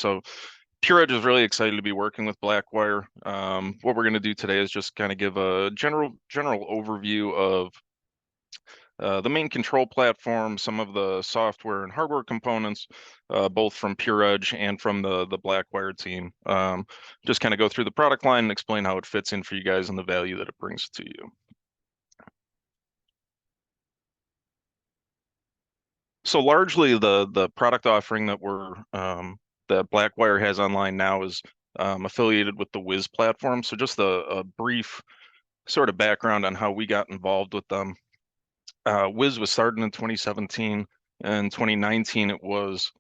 So PureEdge is really excited to be working with Blackwire. What we're going to do today is just kind of give a general overview of the main control platform, some of the software and hardware components, both from PureEdge and from the Blackwire team. Just kind of go through the product line and explain how it fits in for you guys and the value that it brings to you. So largely the product offering that that Blackwire has online now is affiliated with the WiZ platform. So just a brief sort of background on how we got involved with them. WiZ was started in 2017. In 2019, it was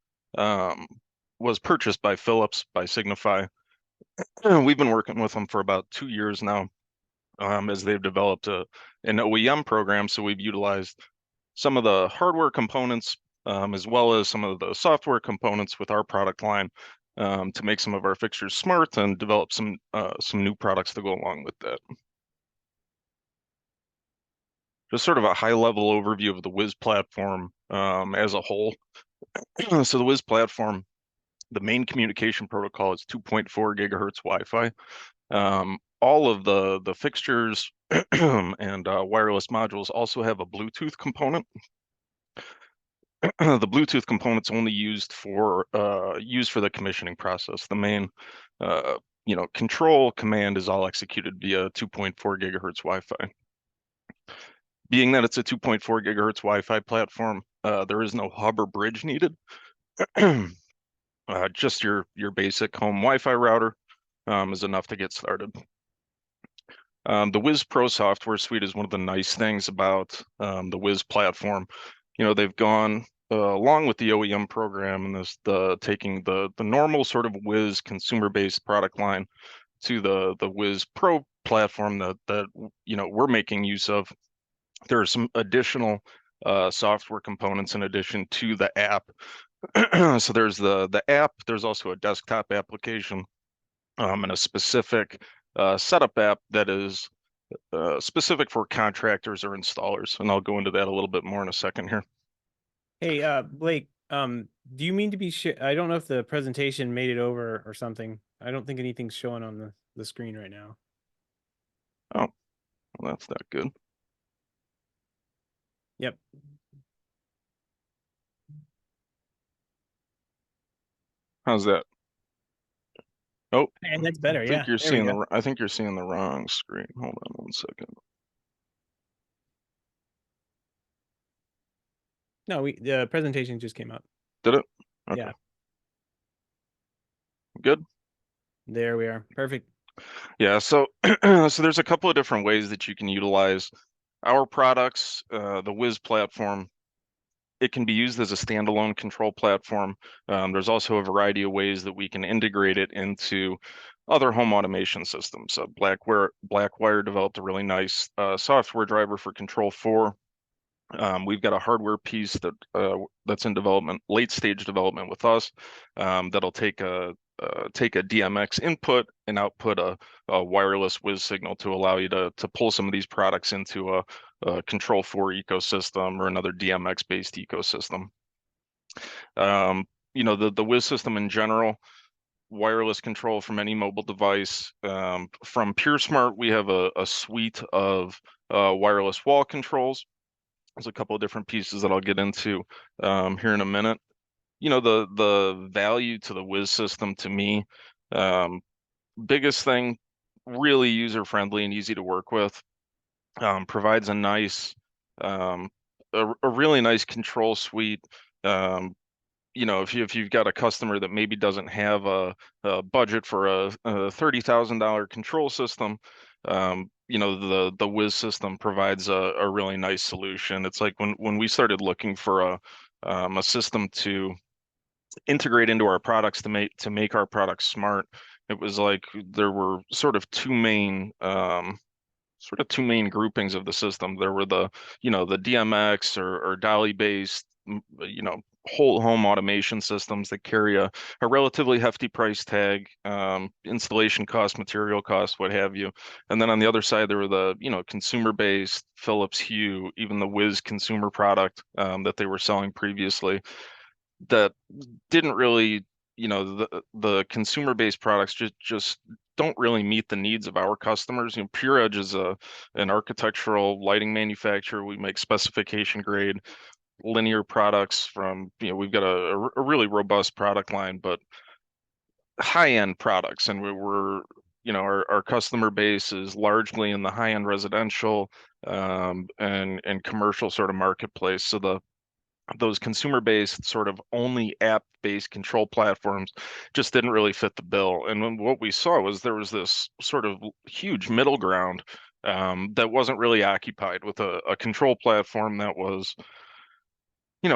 purchased by Philips, by Signify. We've been working with them for about 2 years now, as they've developed an OEM program. So we've utilized some of the hardware components, as well as some of the software components with our product line, to make some of our fixtures smart and develop some new products to go along with that. Just sort of a high-level overview of the WiZ platform as a whole. So the WiZ platform, the main communication protocol is 2.4 gigahertz Wi-Fi. All of the fixtures and wireless modules also have a Bluetooth component. The Bluetooth component's only used for the commissioning process. The main control command is all executed via 2.4 gigahertz Wi-Fi. Being that it's a 2.4 gigahertz Wi-Fi platform, there is no hub or bridge needed. Just your basic home Wi-Fi router is enough to get started. The WiZ Pro Software Suite is one of the nice things about the WiZ platform. They've gone along with the OEM program and taking the normal sort of WiZ consumer-based product line to the WiZ Pro platform that we're making use of. There are some additional software components in addition to the app. So there's the app. There's also a desktop application and a specific setup app that is specific for contractors or installers. And I'll go into that a little bit more in a second here. Hey, Blake, do you mean to be I don't know if the presentation made it over or something. I don't think anything's showing on the screen right now. Oh, well, that's not good. Yep. How's that? Oh, and that's better. I think Yeah. you're seeing I think you're seeing the wrong screen. Hold on 1 second. No, the presentation just came up. Did it? Okay. Yeah. Good. There we are. Perfect. Yeah. So there's a couple of different ways that you can utilize our products, the WiZ platform. It can be used as a standalone control platform. There's also a variety of ways that we can integrate it into other home automation systems. Blackwire developed a really nice software driver for Control 4. We've got a hardware piece that's in development, late stage development with us, that'll take a DMX input and output a wireless WiZ signal to allow you to pull some of these products into a Control 4 ecosystem or another DMX based ecosystem. The WiZ system in general, wireless control from any mobile device. From PureSmart, we have a suite of wireless wall controls. There's a couple of different pieces that I'll get into here in a minute. The value to the WiZ system to me, biggest thing, really user friendly and easy to work with. Provides a nice, a really nice control suite. If you've got a customer that maybe doesn't have a budget for a $30,000 control system, the WiZ system provides a really nice solution. It's like when we started looking for a system to integrate into our products to make our products smart, it was like there were sort of two main groupings of the system. There were the DMX or Dolly based whole home automation systems that carry a relatively hefty price tag, installation cost, material cost, what have you. And then on the other side, there were the consumer-based Philips Hue, even the WiZ consumer product that they were selling previously, that didn't really the consumer-based products just don't really meet the needs of our customers. PureEdge is an architectural lighting manufacturer. We make specification grade linear products from, we've got a really robust product line, but high-end products, and our customer base is largely in the high-end residential and commercial sort of marketplace. So those consumer-based sort of only app-based control platforms just didn't really fit the bill. And what we saw was there was this sort of huge middle ground that wasn't really occupied with a control platform that was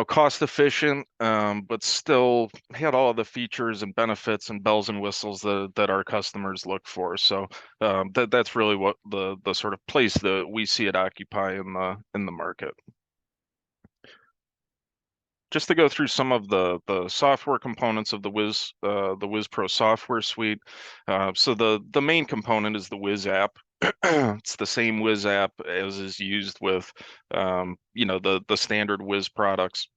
cost efficient, but still had all of the features and benefits and bells and whistles that our customers look for. So that's really what the sort of place that we see it occupy in the market. Just to go through some of the software components of the WiZ Pro Software Suite. So the main component is the WiZ App. It's the same WiZ App as is used with the standard WiZ products.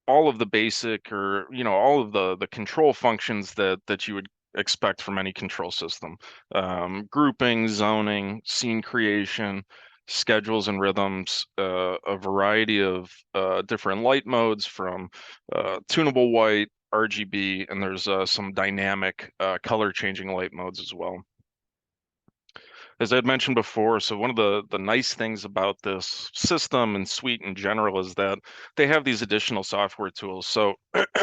All of the basic, or all of the control functions that you would expect from any control system. Grouping, zoning, scene creation, schedules and rhythms, a variety of different light modes from tunable white, RGB, and there's some dynamic color changing light modes as well. As I had mentioned before, so one of the nice things about this system and suite in general is that they have these additional software tools. So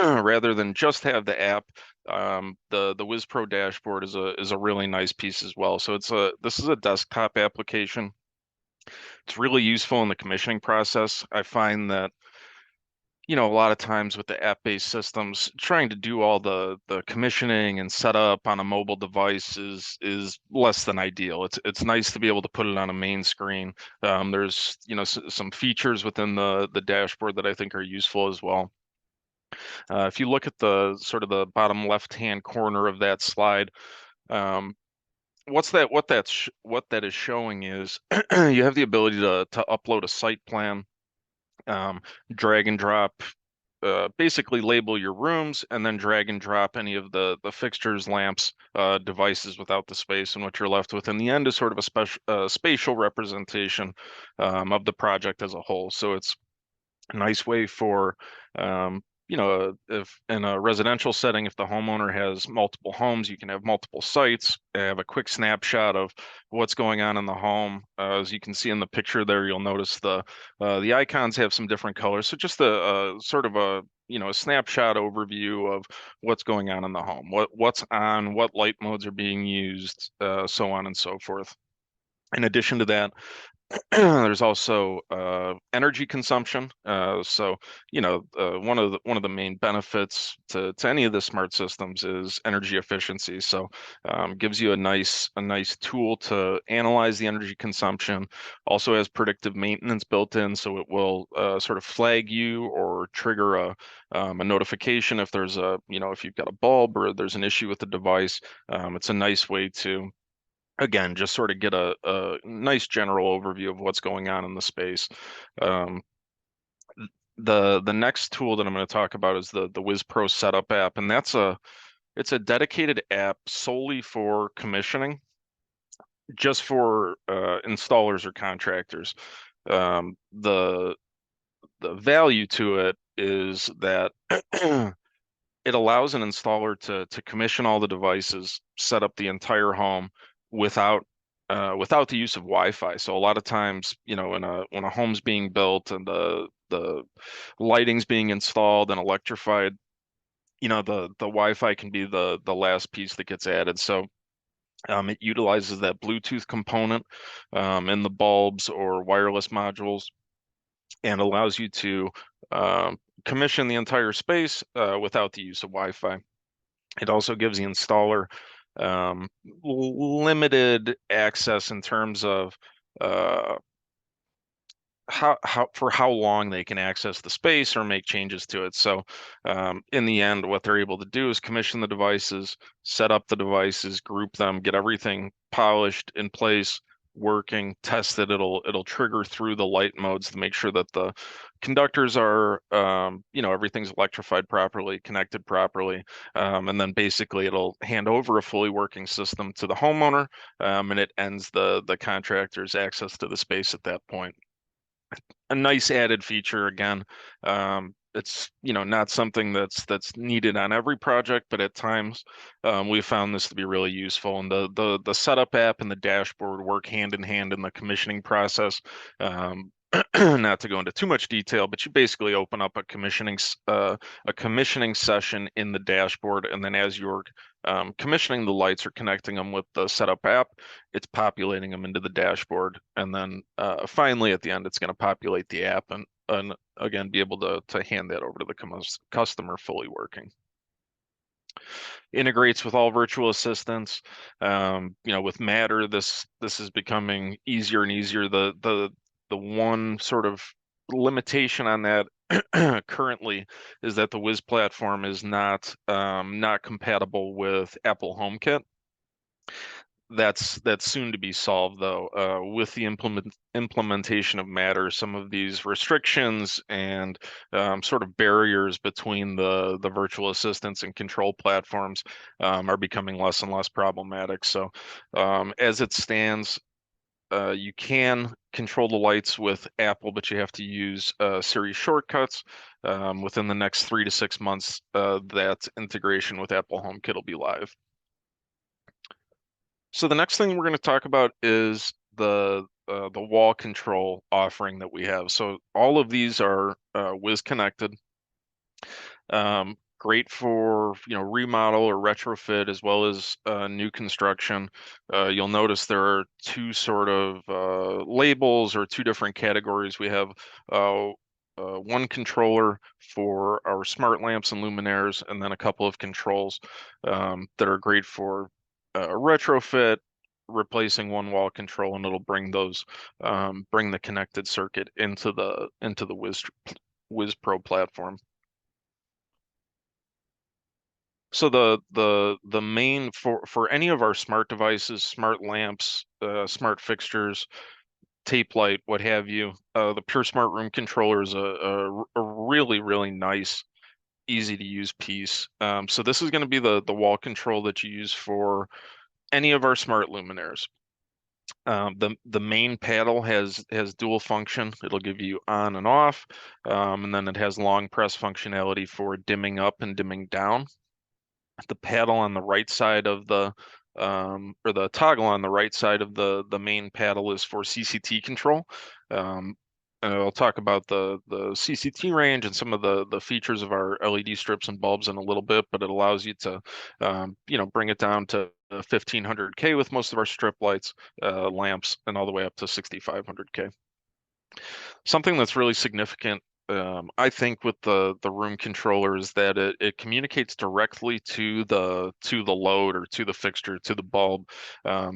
rather than just have the app, the WiZ Pro Dashboard is a really nice piece as well. So this is a desktop application. It's really useful in the commissioning process. I find that a lot of times with the app-based systems, trying to do all the commissioning and setup on a mobile device is less than ideal. It's nice to be able to put it on a main screen. There's some features within the dashboard that I think are useful as well. If you look at the sort of the bottom left-hand corner of that slide, what that is showing is you have the ability to upload a site plan, drag and drop, basically label your rooms, and then drag and drop any of the fixtures, lamps, devices without the space, and what you're left with in the end is sort of a spatial representation of the project as a whole. So it's a nice way for if in a residential setting, if the homeowner has multiple homes, you can have multiple sites, have a quick snapshot of what's going on in the home. As you can see in the picture there, you'll notice the icons have some different colors. So just a sort of a snapshot overview of what's going on in the home, what's on, what light modes are being used, so on and so forth. In addition to that, there's also energy consumption. So one of the main benefits to any of the smart systems is energy efficiency. So gives you a nice tool to analyze the energy consumption. Also has predictive maintenance built in, so it will sort of flag you or trigger a notification if there's if you've got a bulb or there's an issue with the device. It's a nice way to, again, just sort of get a nice general overview of what's going on in the space. The next tool that I'm going to talk about is the WiZ Pro Setup App, and it's a dedicated app solely for commissioning, just for installers or contractors. The value to it is that it allows an installer to commission all the devices, set up the entire home without the use of Wi-Fi. So a lot of times, when a home's being built and the lighting's being installed and electrified, the Wi-Fi can be the last piece that gets added. So it utilizes that Bluetooth component in the bulbs or wireless modules, and allows you to commission the entire space without the use of Wi-Fi. It also gives the installer limited access in terms of how long they can access the space or make changes to it. So in the end, what they're able to do is commission the devices, set up the devices, group them, get everything polished in place working, test it. It'll trigger through the light modes to make sure that the conductors are, everything's electrified properly, connected properly, and then basically it'll hand over a fully working system to the homeowner, and it ends the contractor's access to the space at that point. A nice added feature again. It's not something that's needed on every project, but at times we found this to be really useful. And the setup app and the dashboard work hand in hand in the commissioning process. Not to go into too much detail, but you basically open up a commissioning session in the dashboard, and then as you're commissioning the lights or connecting them with the setup app, it's populating them into the dashboard, and then finally at the end, it's going to populate the app and again be able to hand that over to the customer fully working. Integrates with all virtual assistants. With Matter, this is becoming easier and easier. The one sort of limitation on that currently is that the WiZ platform is not compatible with Apple HomeKit. That's soon to be solved, though, with the implementation of Matter. Some of these restrictions and sort of barriers between the virtual assistants and control platforms are becoming less and less problematic. So as it stands, you can control the lights with Apple, but you have to use Siri shortcuts. Within the next 3 to 6 months, that integration with Apple HomeKit will be live. So the next thing we're going to talk about is the wall control offering that we have. So all of these are WiZ connected. Great for remodel or retrofit as well as new construction. You'll notice there are two sort of labels or two different categories. We have one controller for our smart lamps and luminaires, and then a couple of controls that are great for retrofit, replacing one wall control, and it'll bring those bring the connected circuit into the WiZ Pro platform. So the main for any of our smart devices, smart lamps, smart fixtures, tape light, what have you, the Pure Smart Room Controller is a really nice, easy to use piece. So this is going to be the wall control that you use for any of our smart luminaires. The main paddle has dual function. It'll give you on and off, and then it has long press functionality for dimming up and dimming down. The paddle on the right side of the or the toggle on the right side of the main paddle is for CCT control. And I'll talk about the CCT range and some of the features of our LED strips and bulbs in a little bit, but it allows you to bring it down to 1500K with most of our strip lights, lamps, and all the way up to 6500K. Something that's really significant, I think, with the room controller is that it communicates directly to the load or to the fixture, to the bulb.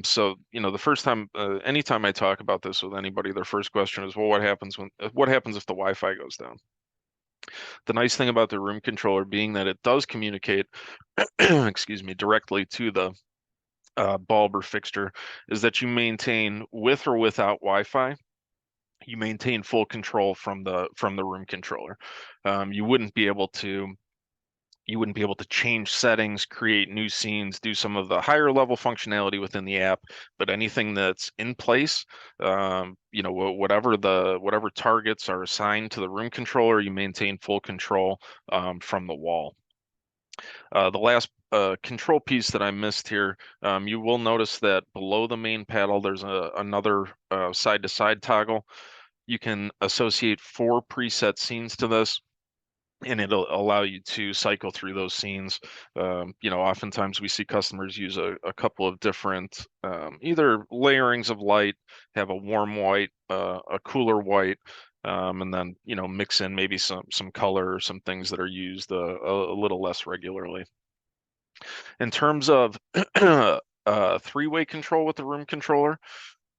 So the first time, anytime I talk about this with anybody, their first question is, well, what happens if the Wi-Fi goes down? The nice thing about the room controller being that it does communicate, excuse me, directly to the bulb or fixture is that you maintain, with or without Wi-Fi, you maintain full control from the room controller. You wouldn't be able to change settings, create new scenes, do some of the higher level functionality within the app, but anything that's in place, whatever targets are assigned to the room controller, you maintain full control from the wall. The last control piece that I missed here, you will notice that below the main paddle, there's another side-to-side toggle. You can associate 4 preset scenes to this, and it'll allow you to cycle through those scenes. Oftentimes we see customers use a couple of different either layerings of light, have a warm white, a cooler white, and then mix in maybe some color or some things that are used a little less regularly. In terms of three-way control with the room controller,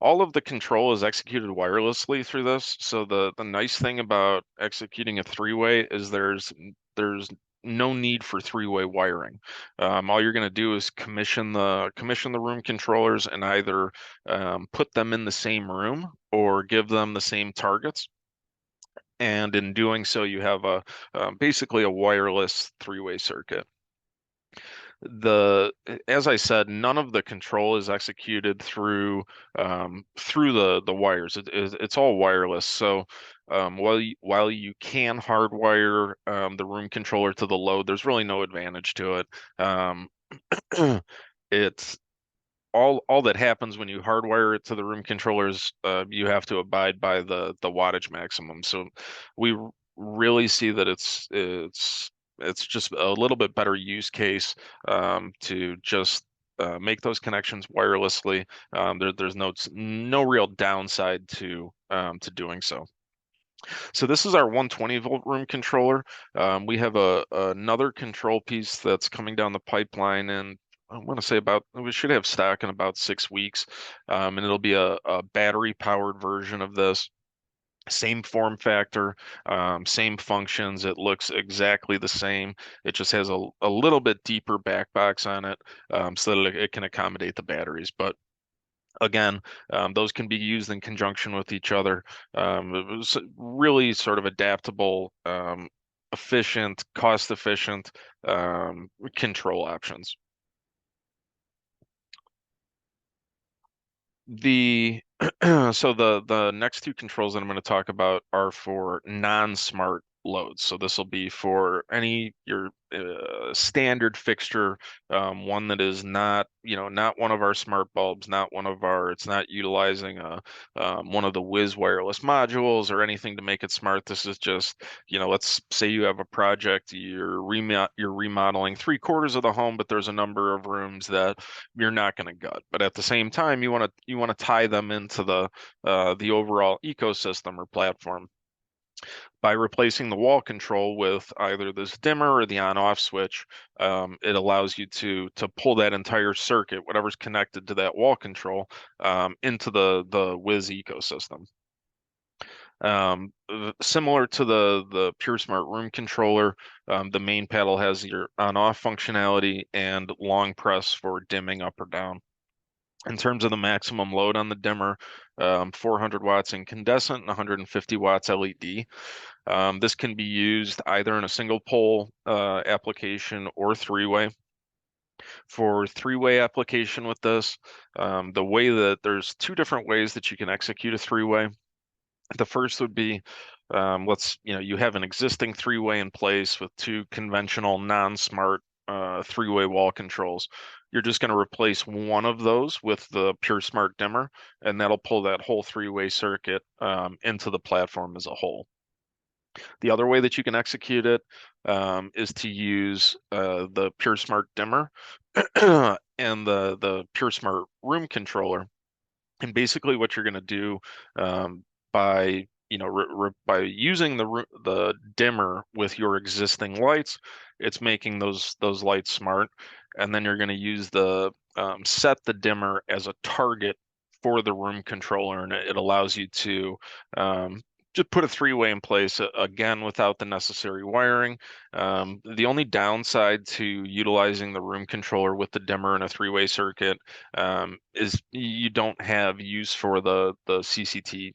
all of the control is executed wirelessly through this. So the nice thing about executing a three-way is there's no need for three-way wiring. All you're going to do is commission the room controllers and either put them in the same room or give them the same targets. And in doing so, you have a basically a wireless three-way circuit. As I said, none of the control is executed through the wires. It's all wireless. So while you can hardwire the room controller to the load, there's really no advantage to it. It's all that happens when you hardwire it to the room controllers. You have to abide by the wattage maximum. So we really see that it's just a little bit better use case to just make those connections wirelessly. There's no real downside to doing so. So this is our 120-volt room controller. We have another control piece that's coming down the pipeline, and I want to say we should have stock in about 6 weeks, and it'll be a battery-powered version of this. Same form factor, same functions. It looks exactly the same. It just has a little bit deeper back box on it, so that it can accommodate the batteries. But again, those can be used in conjunction with each other. It was really sort of adaptable, efficient, cost-efficient control options. So the next two controls that I'm going to talk about are for non-smart loads. So this will be for your standard fixture, one that is not one of our smart bulbs, it's not utilizing one of the WiZ wireless modules or anything to make it smart. This is just, let's say you have a project, you're remodeling 3/4 of the home, but there's a number of rooms that you're not going to gut. But at the same time, you want to tie them into the overall ecosystem or platform. By replacing the wall control with either this dimmer or the on-off switch, it allows you to pull that entire circuit, whatever's connected to that wall control, into the WiZ ecosystem. Similar to the Pure Smart Room controller, the main panel has your on-off functionality and long press for dimming up or down. In terms of the maximum load on the dimmer, 400 watts incandescent and 150 watts LED. This can be used either in a single pole application or three-way. For three-way application with this, the way that there's two different ways that you can execute a three-way. The first would be, you have an existing three-way in place with two conventional non-smart three-way wall controls. You're just going to replace one of those with the Pure Smart dimmer, and that'll pull that whole three-way circuit into the platform as a whole. The other way that you can execute it is to use the Pure Smart dimmer and the Pure Smart room controller. And basically what you're going to do by by using the dimmer with your existing lights, it's making those lights smart. And then you're going to use set the dimmer as a target for the room controller, and it allows you to just put a three-way in place, again, without the necessary wiring. The only downside to utilizing the room controller with the dimmer in a three-way circuit is you don't have use for the CCT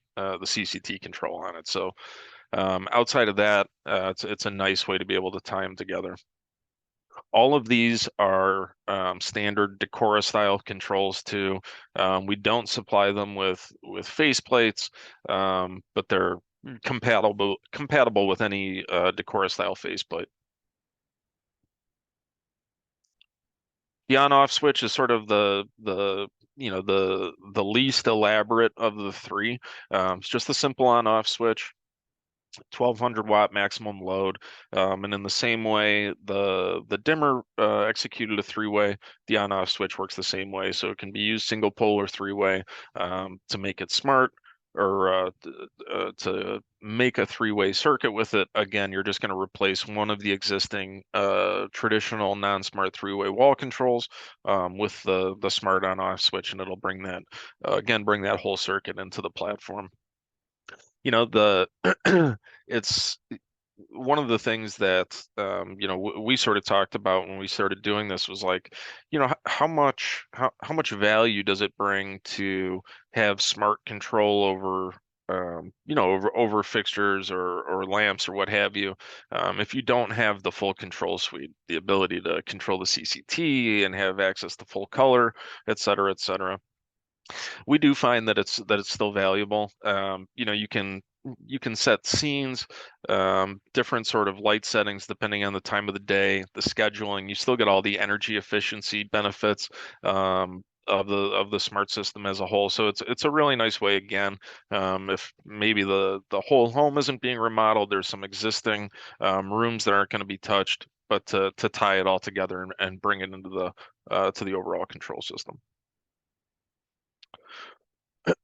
control on it. So outside of that, it's a nice way to be able to tie them together. All of these are standard Decora style controls too. We don't supply them with faceplates, but they're compatible with any Decora style faceplate. The on-off switch is sort of the least elaborate of the three. It's just a simple on-off switch. 1200 watt maximum load, and in the same way the dimmer executed a three-way, the on-off switch works the same way, so it can be used single pole or three-way to make it smart, or to make a three-way circuit with it. Again, you're just going to replace one of the existing traditional non-smart three-way wall controls with the smart on-off switch, and it'll bring that whole circuit into the platform. It's one of the things that you know, we sort of talked about when we started doing this was like, you know, how much value does it bring to have smart control over you know, over fixtures or lamps or what have you, if you don't have the full control suite, the ability to control the CCT and have access to full color, et cetera, et cetera. We do find that it's still valuable. You know, you can set scenes, different sort of light settings depending on the time of the day, the scheduling. You still get all the energy efficiency benefits of the smart system as a whole. So it's a really nice way again. If maybe the whole home isn't being remodeled, there's some existing rooms that aren't going to be touched, but to tie it all together and bring it into the to the overall control system.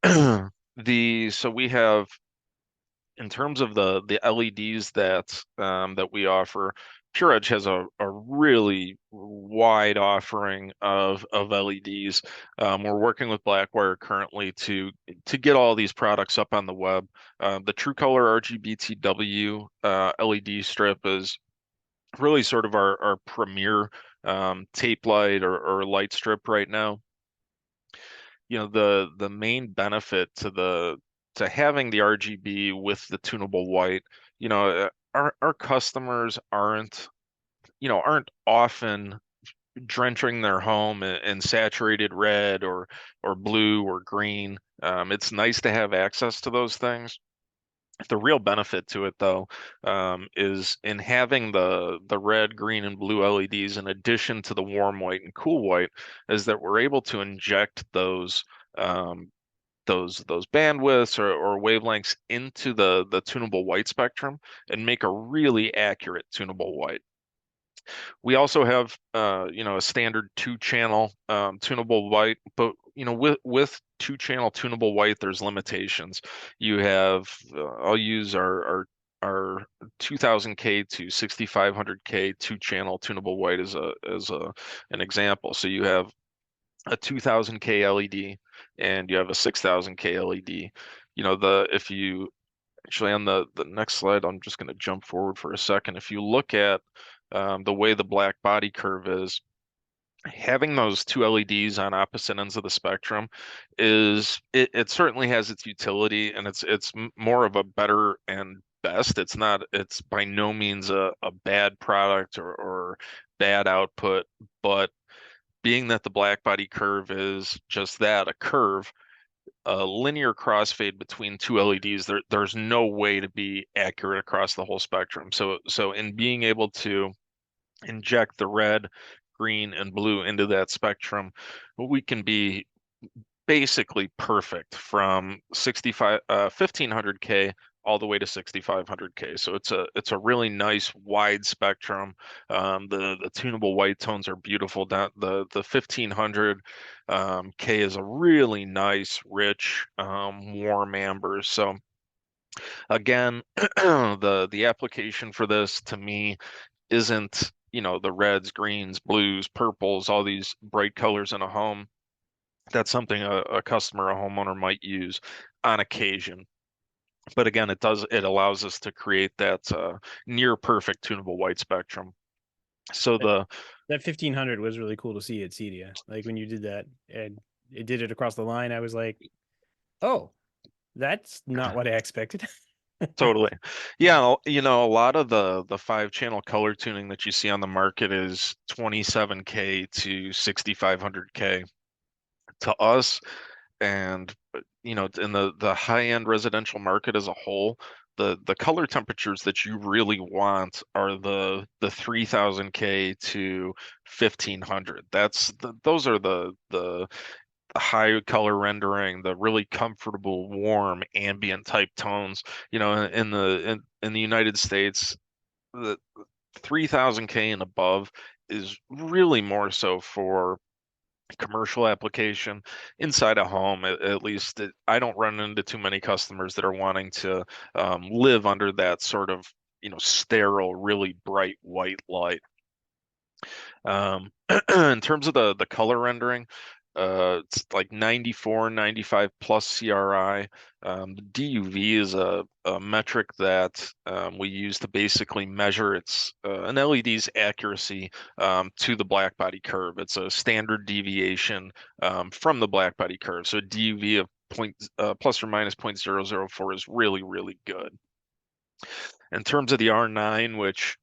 So we have, in terms of the LEDs that we offer, PureEdge has a really wide offering of LEDs. We're working with Blackwire currently to get all these products up on the web. The TrueColor RGBTW LED strip is really sort of our premier tape light or light strip right now. You know, the main benefit to having the RGB with the tunable white, you know, our customers aren't often drenching their home in saturated red or blue or green. It's nice to have access to those things. The real benefit to it, though, is in having the red, green, and blue LEDs in addition to the warm white and cool white, is that we're able to inject um, those bandwidths or wavelengths into the tunable white spectrum and make a really accurate tunable white. We also have you know, a standard two-channel tunable white, but you know, with two-channel tunable white, there's limitations. You have I'll use our 2000K to 6500K two-channel tunable white as a an example. So you have a 2000K LED and you have a 6000K LED. You know, the if you actually, on the next slide, I'm just going to jump forward for a second. If you look at the way the black body curve is, having those two LEDs on opposite ends of the spectrum it certainly has its utility, and it's more of a better and best. It's by no means a bad product or bad output, but being that the black body curve is just that, a curve, a linear crossfade between two LEDs, there's no way to be accurate across the whole spectrum. So in being able to inject the red, green, and blue into that spectrum, we can be basically perfect from 1500K all the way to 6500K. So it's a really nice wide spectrum. The tunable white tones are beautiful. The 1500 K is a really nice, rich, warm amber. So again, the application for this to me isn't, you know, the reds, greens, blues, purples, all these bright colors in a home. That's something a customer, a homeowner might use on occasion. But again, it allows us to create that near perfect tunable white spectrum. So That 1500 was really cool to see at CEDIA. Like when you did that and it did it across the line, I was like, oh, that's not what I expected. totally, yeah, you know, a lot of the 5-channel color tuning that you see on the market is 27K to 6500K. To us, and you know, in the high-end residential market as a whole, the color temperatures that you really want are the 3000K to 1500. Those are the high color rendering, the really comfortable, warm, ambient type tones. You know, in the United States, the 3000K and above is really more so for commercial application. Inside a home, at least I don't run into too many customers that are wanting to live under that sort of, you know, sterile, really bright white light. In terms of the color rendering, It's like 94, 95 plus CRI. The DUV is a metric that we use to basically measure an LED's accuracy to the blackbody curve. It's a standard deviation from the blackbody curve. So a DUV of plus or minus 0.004 is really, really good. In terms of the R9, which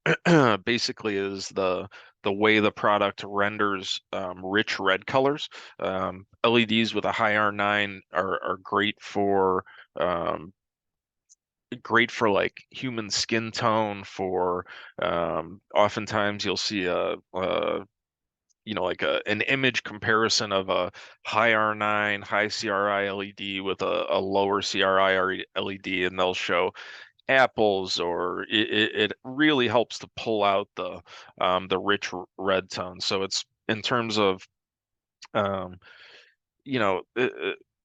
basically is the way the product renders rich red colors, LEDs with a high R9 are um, great for like human skin tone. For oftentimes you'll see like an image comparison of a high R9, high CRI LED with a lower CRI LED, and they'll show apples, or it really helps to pull out the rich red tone. So it's in terms of um, you know,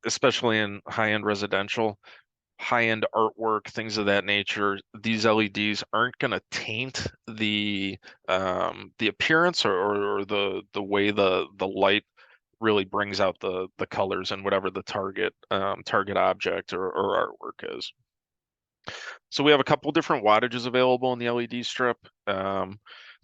especially in high-end residential, high-end artwork, things of that nature, these LEDs aren't going to taint the appearance, or the way the light really brings out the colors and whatever the target object or artwork is. So we have a couple different wattages available in the LED strip.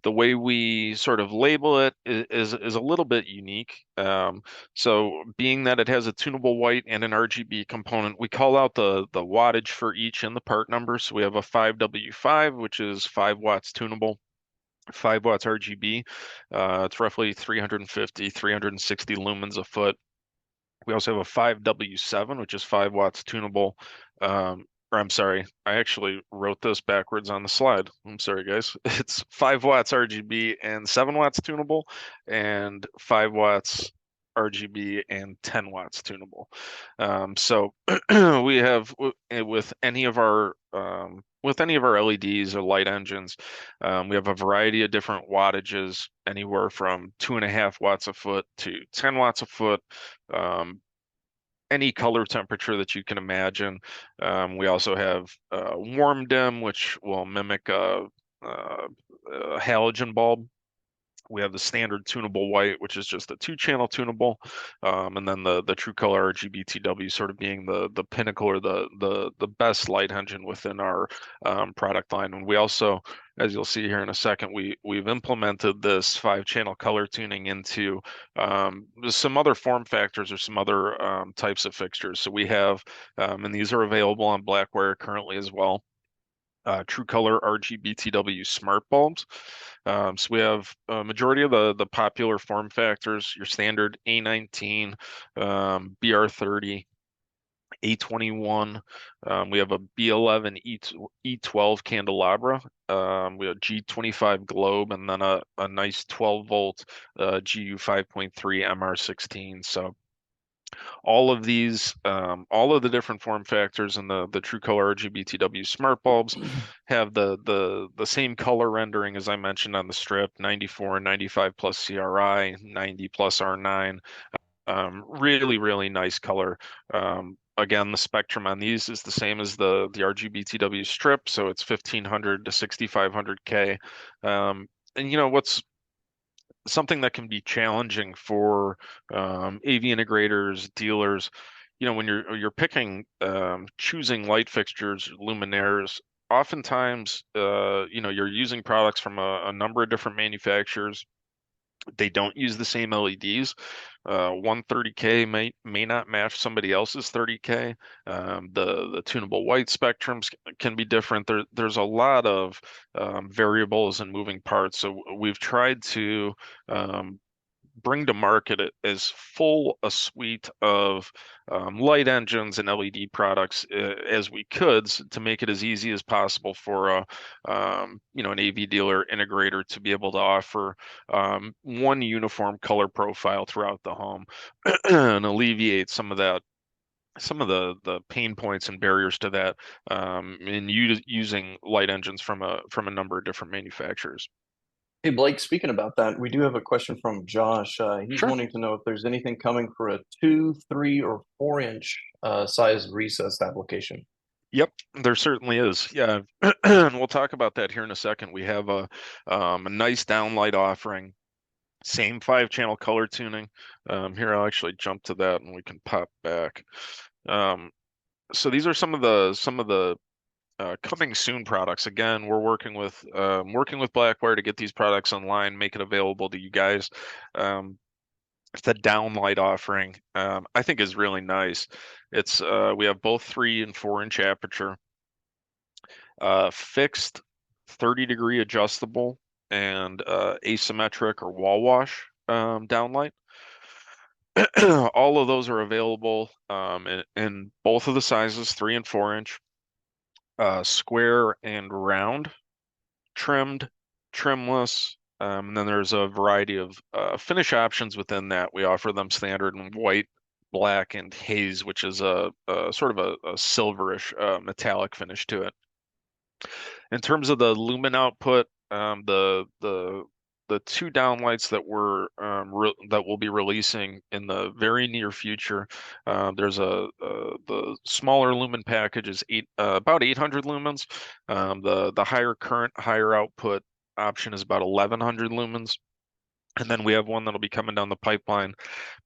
The way we sort of label it is a little bit unique. So being that it has a tunable white and an RGB component, we call out the wattage for each in the part number. So we have a 5W5, which is 5 watts tunable, 5 watts RGB. It's roughly 350, 360 lumens a foot. We also have a 5W7, which is 5 watts tunable. Or I'm sorry, I actually wrote this backwards on the slide. I'm sorry, guys. It's 5 watts RGB and 7 watts tunable, and 5 watts RGB and 10 watts tunable. So we have with any of our LEDs or light engines, we have a variety of different wattages, anywhere from 2.5 watts a foot to 10 watts a foot. Any color temperature that you can imagine. We also have warm dim, which will mimic a halogen bulb. We have the standard tunable white, which is just a 2-channel tunable, and then the true color RGBTW sort of being the pinnacle, or the best light engine within our product line. And we also, as you'll see here in a second, we've implemented this 5-channel color tuning into some other form factors or some other types of fixtures. So we have, and these are available on Blackwire currently as well, true color RGBTW smart bulbs. So we have a majority of the popular form factors, your standard A19, BR30, A21. We have a B11 E12 candelabra. We have G25 globe, and then a nice 12 volt GU 5.3 MR16. So all of these, all of the different form factors and the true color RGBTW smart bulbs have the same color rendering as I mentioned on the strip: 94 and 95 plus CRI, 90 plus R9. Really, really nice color. Again, the spectrum on these is the same as the RGBTW strip, so it's 1500 to 6500K. And what's something that can be challenging for AV integrators, dealers, when you're picking, choosing light fixtures, luminaires, oftentimes, you're using products from a number of different manufacturers. They don't use the same LEDs. 130K may not match somebody else's 30K. The tunable white spectrums can be different. There's a lot of variables and moving parts. So we've tried to bring to market as full a suite of light engines and LED products as we could, to make it as easy as possible for an AV dealer integrator to be able to offer one uniform color profile throughout the home and alleviate some of the pain points and barriers to that in using light engines from a number of different manufacturers. Hey Blake, speaking about that, we do have a question from Josh. He's Sure. wanting to know if there's anything coming for a 2, 3, or 4-inch size recessed application. Yep, there certainly is. Yeah, and we'll talk about that here in a second. We have a nice downlight offering Same 5-channel color tuning. Here, I'll actually jump to that and we can pop back. So these are some of the coming soon products. Again, we're working with Blackwire to get these products online, make it available to you guys. The downlight offering, I think, is really nice. It's we have both 3 and 4-inch aperture, fixed 30-degree adjustable, and asymmetric or wall wash downlight. All of those are available in both of the sizes, 3 and 4-inch, square and round, trimmed, trimless. And then there's a variety of finish options within that. We offer them standard in white, black, and haze, which is a sort of a silverish metallic finish to it. In terms of the lumen output, the 2 downlights that that we'll be releasing in the very near future, there's the smaller lumen package is about 800 lumens. The higher current, higher output option is about 1100 lumens. And then we have one that'll be coming down the pipeline,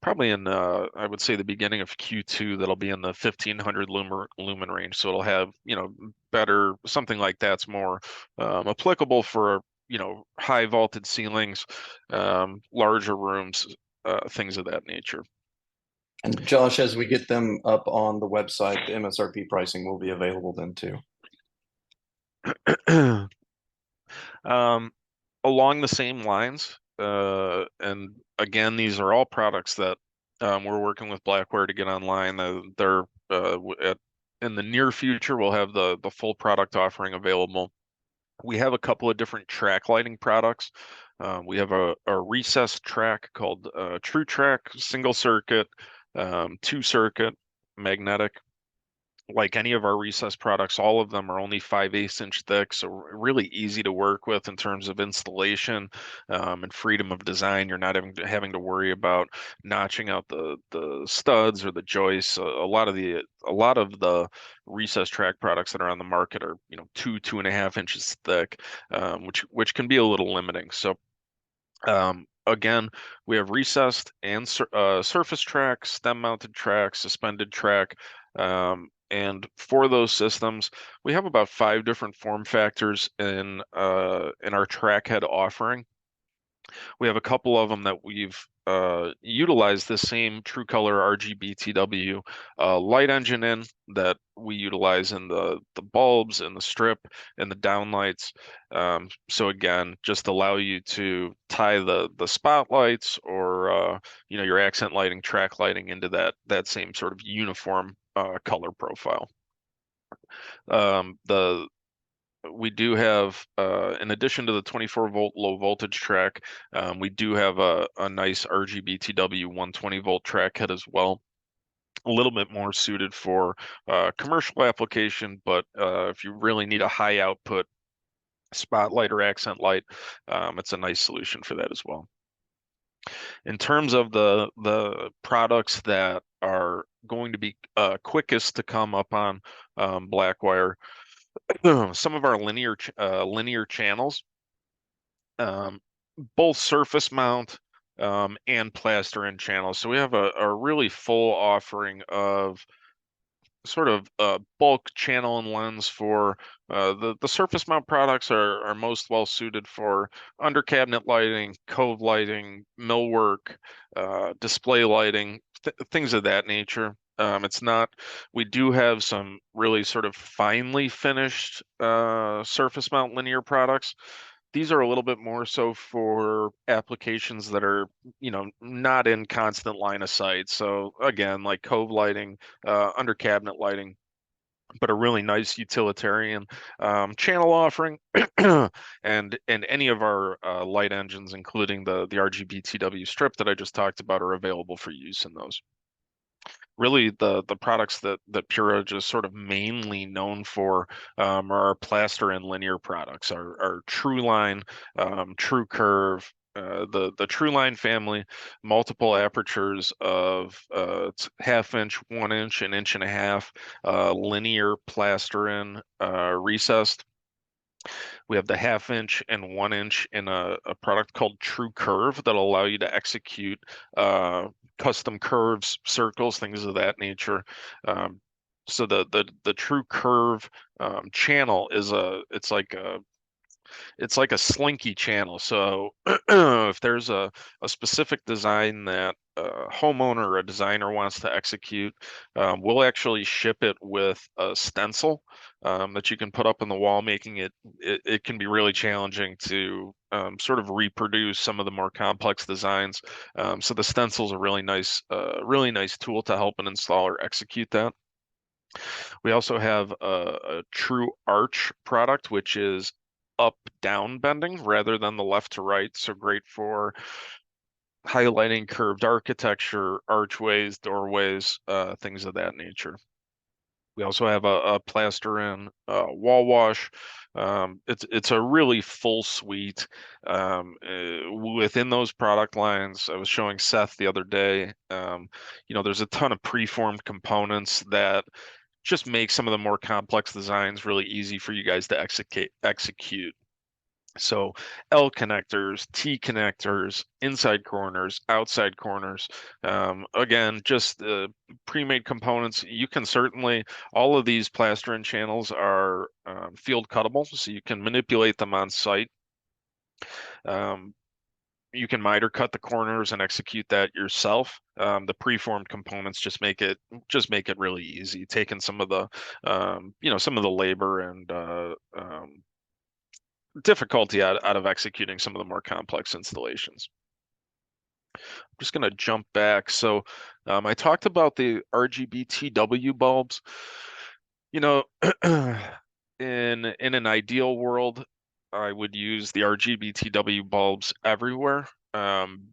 probably in I would say the beginning of Q2. That'll be in the 1500 lumen range. So it'll have, better, something like that's more applicable for, high vaulted ceilings, larger rooms, things of that nature. And Josh, as we get them up on the website, the MSRP pricing will be available then too. Along the same lines, and again, these are all products that we're working with Blackwire to get online. They're in the near future, we'll have the full product offering available. We have a couple of different track lighting products. We have a recessed track called True Track, single circuit, 2-circuit, magnetic. Like any of our recessed products, all of them are only 5/8 inch thick, so really easy to work with in terms of installation and freedom of design. You're not having to worry about notching out the studs or the joists. A lot of the recessed track products that are on the market are 2.5 inches thick, which can be a little limiting. So again, we have recessed and surface track, stem mounted track, suspended track. And for those systems, we have about 5 different form factors in our track head offering. We have a couple of them that we've utilized the same True Color RGBTW light engine in, that we utilize in the bulbs and the strip and the downlights. So again, just allow you to tie the spotlights or your accent lighting, track lighting into that same sort of uniform color profile. We do have, in addition to the 24-volt low voltage track, we do have a nice RGBTW 120-volt track head as well. A little bit more suited for commercial application, but if you really need a high output spotlight or accent light, it's a nice solution for that as well. In terms of the products that are going to be quickest to come up on Blackwire, some of our linear channels, both surface mount and plaster in channels. So we have a really full offering of sort of bulk channel and lens for the surface mount products are most well suited for under cabinet lighting, cove lighting, millwork, display lighting, things of that nature. We do have some really sort of finely finished surface mount linear products. These are a little bit more so for applications that are, not in constant line of sight. So again, like cove lighting, under cabinet lighting, but a really nice utilitarian channel offering. and any of our light engines, including the RGBTW strip that I just talked about, are available for use in those. Really, the products that PureEdge is sort of mainly known for are our plaster and linear products, our True Line, True Curve, the True Line family, multiple apertures of it's 1/2 inch, 1 inch, 1.5 inches, linear plaster in, recessed. We have the 1/2 inch and 1 inch in a product called True Curve that'll allow you to execute custom curves, circles, things of that nature. So the True Curve channel is it's like a slinky channel. So if there's a specific design that a homeowner or a designer wants to execute, we'll actually ship it with a stencil that you can put up on the wall, making it can be really challenging to sort of reproduce some of the more complex designs. So the stencil is a really nice tool to help an installer execute that. We also have a True Arch product, which is up-down bending rather than the left to right. So great for highlighting curved architecture, archways, doorways, things of that nature. We also have a plaster in wall wash. It's a really full suite within those product lines. I was showing Seth the other day. There's a ton of preformed components that just make some of the more complex designs really easy for you guys to execute. So L connectors, T connectors, inside corners, outside corners. Again, just pre-made components. You can certainly, all of these plaster-in channels are field cuttable, so you can manipulate them on site. You can miter cut the corners and execute that yourself. The preformed components just make it really easy, taking some of the some of the labor and difficulty out of executing some of the more complex installations. I'm just going to jump back. So I talked about the RGBTW bulbs. In an ideal world, I would use the RGBTW bulbs everywhere.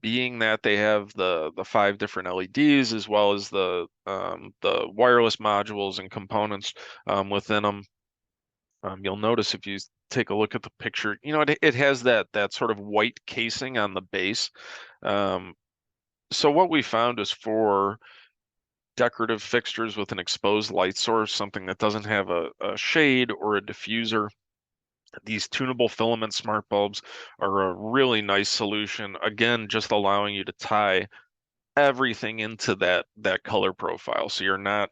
Being that they have the 5 different LEDs as well as the wireless modules and components within them. You'll notice if you take a look at the picture, it has that sort of white casing on the base. So what we found is for decorative fixtures with an exposed light source, something that doesn't have a shade or a diffuser, these tunable filament smart bulbs are a really nice solution. Again, just allowing you to tie everything into that color profile. So you're not,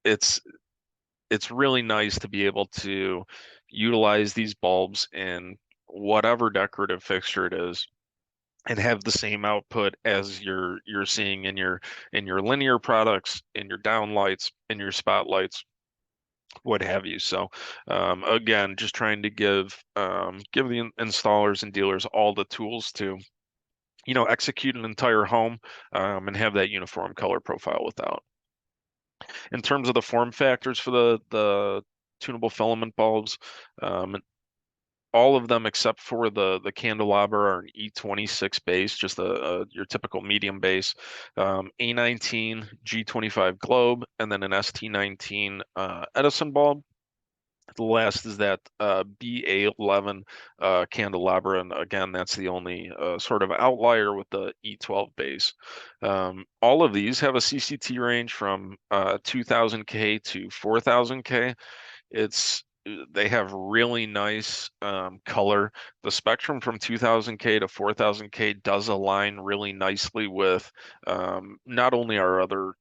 it's really nice to be able to utilize these bulbs in whatever decorative fixture it is and have the same output as you're seeing in your linear products, in your downlights, in your spotlights, what have you. So again, just trying to give the installers and dealers all the tools to execute an entire home and have that uniform color profile without. In terms of the form factors for the tunable filament bulbs, all of them except for the candelabra are an E26 base, just your typical medium base, A19 G25 globe, and then an ST19 Edison bulb. The last is that BA11 candelabra, and again, that's the only sort of outlier with the E12 base. All of these have a CCT range from 2000K to 4000K. They have really nice color. The spectrum from 2000K to 4000K does align really nicely with not only our other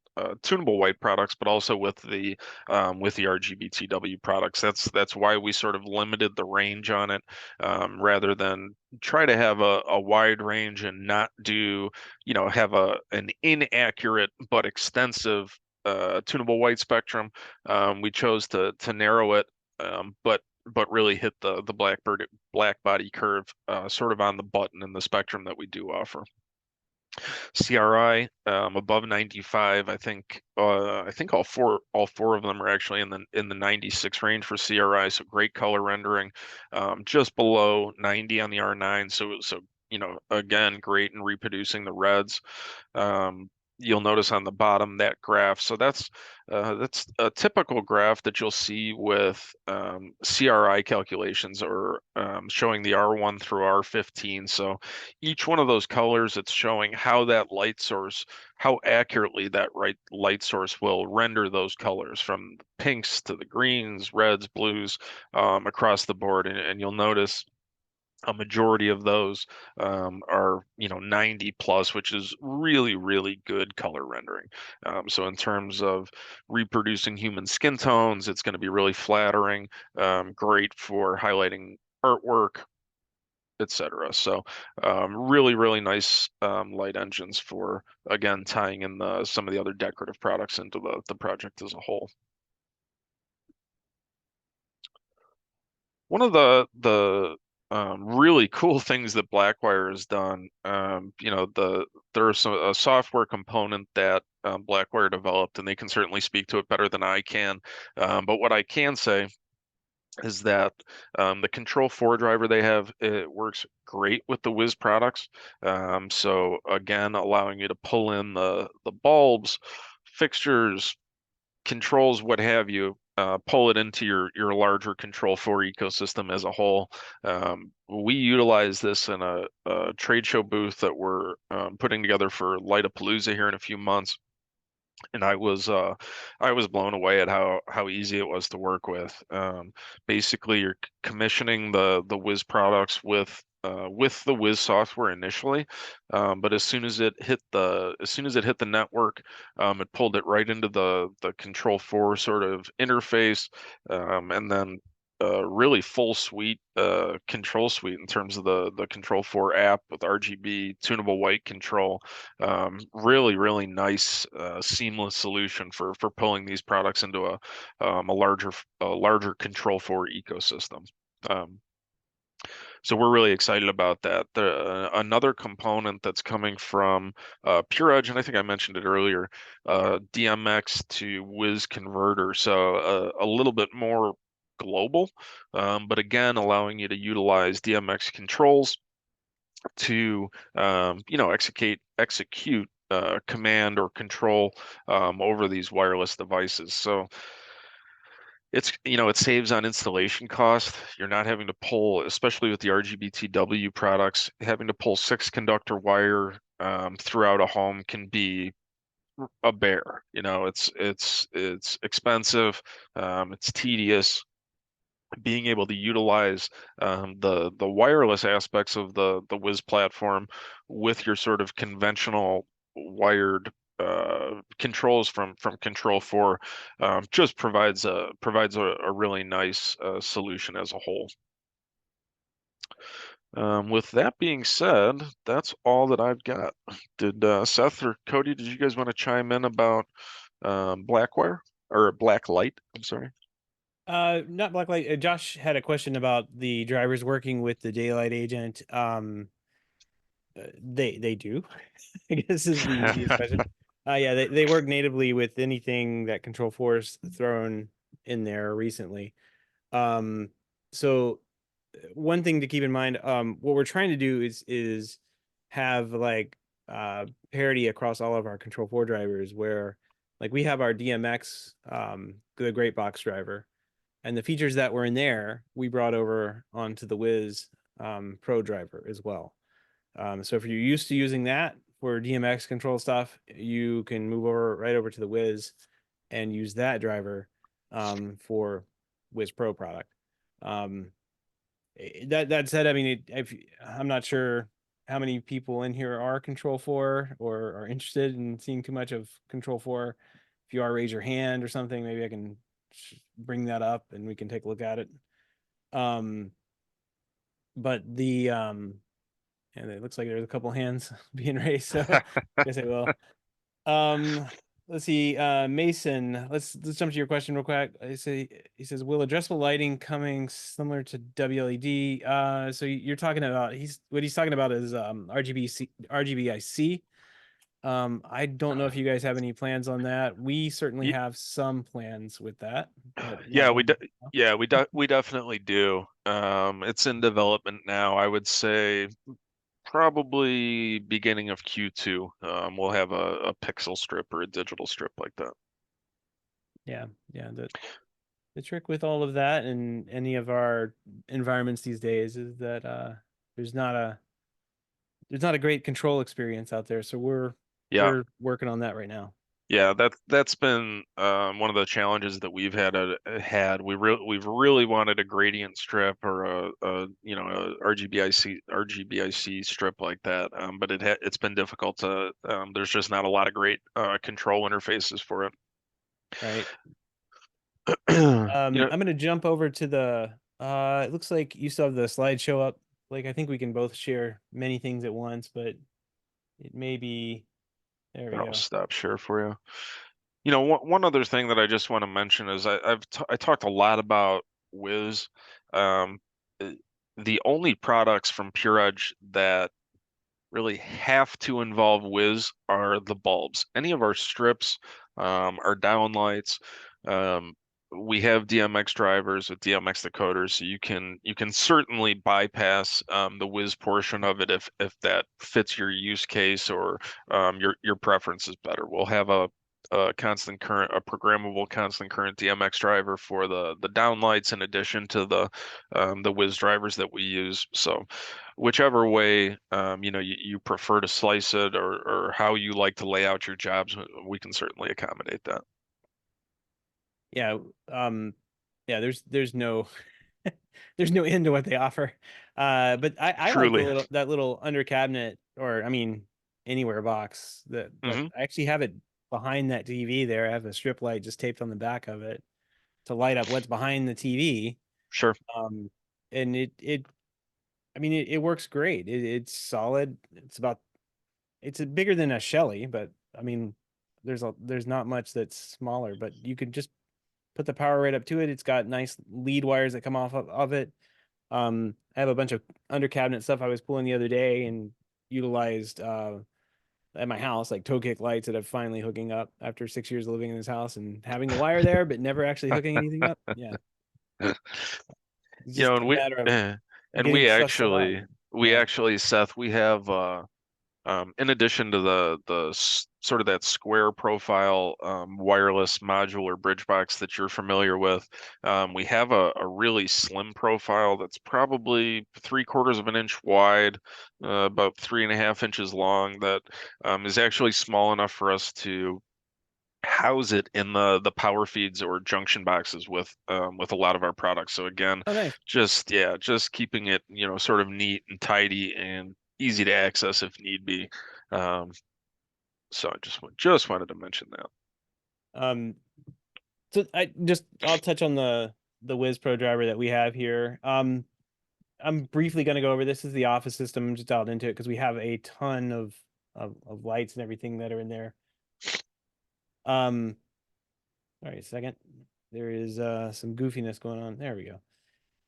tunable white products, but also with the RGBTW products. That's why we sort of limited the range on it, rather than try to have a wide range and not do, have an inaccurate but extensive tunable white spectrum. We chose to narrow it, but really hit the black body curve sort of on the button in the spectrum that we do offer. CRI above 95. I think all four of them are actually in the 96 range for CRI. So great color rendering. Just below 90 on the R9. So again, great in reproducing the reds. you'll notice on the bottom that graph. So that's a typical graph that you'll see with CRI calculations, or showing the R1 through R15. So each one of those colors, it's showing how that light source, how accurately that light source will render those colors, from pinks to the greens, reds, blues, across the board. And you'll notice a majority of those are 90 plus, which is really, really good color rendering. So in terms of reproducing human skin tones, it's going to be really flattering, great for highlighting artwork, etc. So really, really nice light engines for, again, tying in some of the other decorative products into the project as a whole. One of the really cool things that Blackwire has done, there's a software component that Blackwire developed, and they can certainly speak to it better than I can. But what I can say is that the Control 4 driver they have, it works great with the WiZ products. So again, allowing you to pull in the bulbs, fixtures, controls, what have you, pull it into your larger Control 4 ecosystem as a whole. We utilize this in a trade show booth that we're putting together for Lightapalooza here in a few months. And I was blown away at how easy it was to work with. Basically, you're commissioning the WiZ products with the WiZ software initially, but as soon as it hit the network, it pulled it right into the Control 4 sort of interface, and then really full suite control suite in terms of the Control 4 app with RGB tunable white control. Really, really nice seamless solution for pulling these products into a larger Control 4 ecosystem. So we're really excited about that. Another component that's coming from PureEdge, and I think I mentioned it earlier, DMX to WiZ converter. So a little bit more global, but again, allowing you to utilize DMX controls to execute command or control over these wireless devices. So it saves on installation cost. You're not having to pull, especially with the RGBTW products, having to pull 6-conductor wire throughout a home can be a bear. It's expensive, it's tedious. Being able to utilize the wireless aspects of the WiZ platform with your sort of conventional wired controls from Control 4 just provides a really nice solution as a whole. With that being said, that's all that I've got. Did Seth or Cody, did you guys want to chime in about Blackwire or Blacklight? I'm sorry. Not Blacklight. Josh had a question about the drivers working with the daylight agent. They do. I guess is the easiest question. Yeah, they work natively with anything that Control 4's thrown in there recently. So one thing to keep in mind, what we're trying to do is have like parity across all of our Control 4 drivers, where like we have our DMX, the Great Box driver, and the features that were in there we brought over onto the WiZ Pro driver as well. So if you're used to using that for DMX control stuff, you can move right over to the WiZ and use that driver for WiZ Pro product. That said, I mean, I'm not sure how many people in here are Control 4 or are interested in seeing too much of Control 4. If you are, raise your hand or something. Maybe I can bring that up and we can take a look at it. But and it looks like there's a couple hands being raised, so I guess I will. Let's see, Mason, let's jump to your question real quick. He says, will addressable lighting coming similar to WLED? So you're talking about, what he's talking about is RGBIC. I don't know if you guys have any plans on that. We certainly have some plans with that. Yeah, we definitely do. It's in development now. I would say probably beginning of Q2. We'll have a pixel strip or a digital strip like that. Yeah, yeah. The trick with all of that and any of our environments these days is that there's not a great control experience out there. So Yeah. we're working on that right now. Yeah, that's been one of the challenges that we've had. We've really wanted a gradient strip or a a RGBIC strip like that, but it's been difficult to. There's just not a lot of great control interfaces for it. Right. You know, I'm gonna jump over to the it looks like you still have the slideshow up. Like I think we can both share many things at once, but it may be there we I'll go. stop share for you. One other thing that I just want to mention is I talked a lot about WiZ. Um, uh, the only products from PureEdge that really have to involve WiZ are the bulbs. Any of our strips, our downlights, um, we have DMX drivers with DMX decoders, so you can certainly bypass the WiZ portion of it if that fits your use case or your preference is better. We'll have a constant current, a programmable constant current DMX driver for the downlights in addition to the WiZ drivers that we use. So whichever way you prefer to slice it or how you like to lay out your jobs, we can certainly accommodate that. Yeah, yeah, there's no there's no end to what they offer. But I like Truly. that little under cabinet or I mean anywhere box that Hmm. I actually have it behind that TV there. I have a strip light just taped on the back of it to light up what's behind the TV. Sure. Um, and I mean it works great. It's solid. It's bigger than a Shelly, but I mean there's not much that's smaller, but you could just put the power right up to it. It's got nice lead wires that come off of it. I have a bunch of under cabinet stuff I was pulling the other day and utilized at my house, like toe kick lights that I'm finally hooking up after 6 years of living in this house and having the wire there, but never actually hooking anything up. Yeah. It's just And a we matter of eh, and getting stuff set up. we Yeah. actually, Seth, we have in addition to sort of that square profile wireless modular bridge box that you're familiar with, we have a really slim profile that's probably 3/4 of an inch wide, about 3.5 inches long, that is actually small enough for us to house it in the power feeds or junction boxes with a lot of our products. So again, Oh, nice. just keeping it, sort of neat and tidy and easy to access if need be. Um, so I just wanted to mention that. Um, so I'll touch on the WiZ Pro driver that we have here. I'm briefly going to go over this. Is the office system. I'm just dialed into it because we have a ton of lights and everything that are in there. All right, second. There is some goofiness going on. There we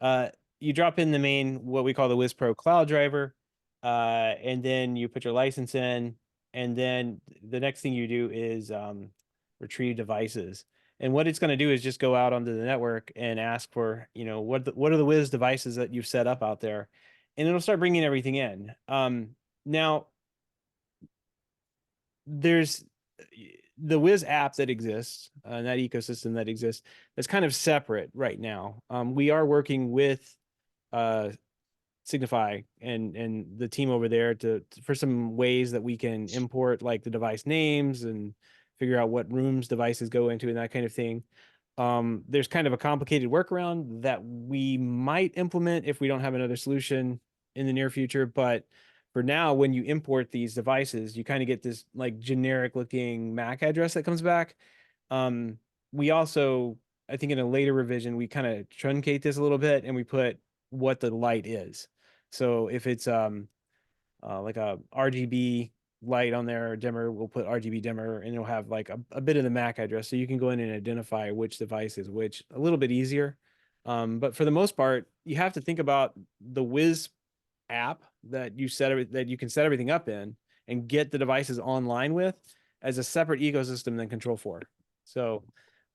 go. You drop in the main, what we call the WiZ Pro cloud driver, and then you put your license in, and then the next thing you do is retrieve devices. And what it's going to do is just go out onto the network and ask for, what are the WiZ devices that you've set up out there, and it'll start bringing everything in. Now there's the WiZ app that exists, that ecosystem that exists, that's kind of separate right now. We are working with Signify and the team over there for some ways that we can import like the device names and figure out what rooms devices go into and that kind of thing. There's kind of a complicated workaround that we might implement if we don't have another solution in the near future, but for now, when you import these devices, you kind of get this like generic looking MAC address that comes back. We also, I think in a later revision, we kind of truncate this a little bit and we put what the light is. So if it's like a RGB light on there, dimmer, we'll put RGB dimmer and it'll have like a bit of the MAC address. So you can go in and identify which device is which a little bit easier. But for the most part, you have to think about the WiZ app that you can set everything up in and get the devices online with as a separate ecosystem than Control4. So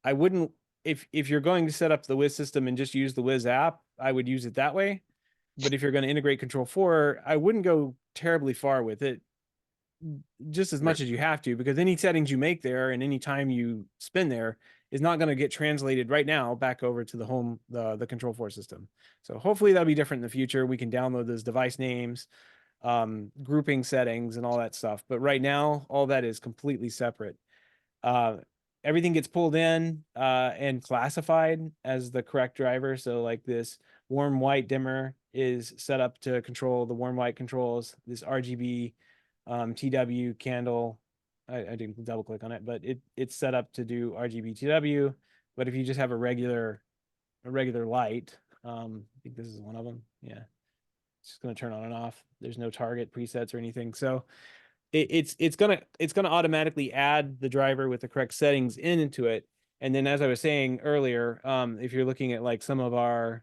I wouldn't, if you're going to set up the WiZ system and just use the WiZ app, I would use it that way. But if you're going to integrate Control 4, I wouldn't go terribly far with it, just as much as you have to, because any settings you make there and any time you spend there is not going to get translated right now back over to the home, the Control 4 system. So hopefully that'll be different in the future. We can download those device names, grouping settings and all that stuff. But right now, all that is completely separate. Everything gets pulled in and classified as the correct driver. So like this warm white dimmer is set up to control the warm white controls. This RGB TW candle, I didn't double click on it, but it's set up to do RGB TW. But if you just have a regular light, I think this is one of them. Yeah, it's just going to turn on and off. There's no target presets or anything. So it's gonna automatically add the driver with the correct settings into it. And then, as I was saying earlier, if you're looking at like some of our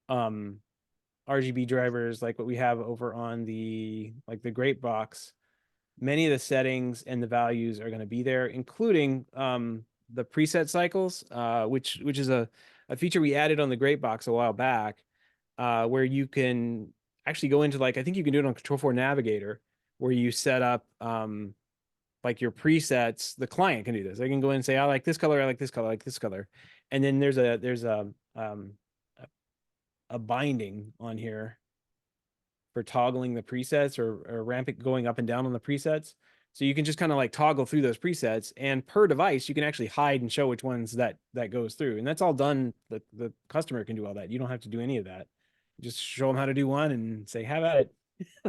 RGB drivers, like what we have over on the Great Box, many of the settings and the values are going to be there, including the preset cycles, which is a feature we added on the Great Box a while back, where you can actually go into, like, I think you can do it on Control 4 Navigator, where you set up like your presets. The client can do this. They can go in and say, I like this color, I like this color, I like this color. And then there's a binding on here for toggling the presets or ramping, going up and down on the presets. So you can just kind of like toggle through those presets, and per device, you can actually hide and show which ones that goes through. And that's all done. The customer can do all that. You don't have to do any of that. Just show them how to do one and say, have at it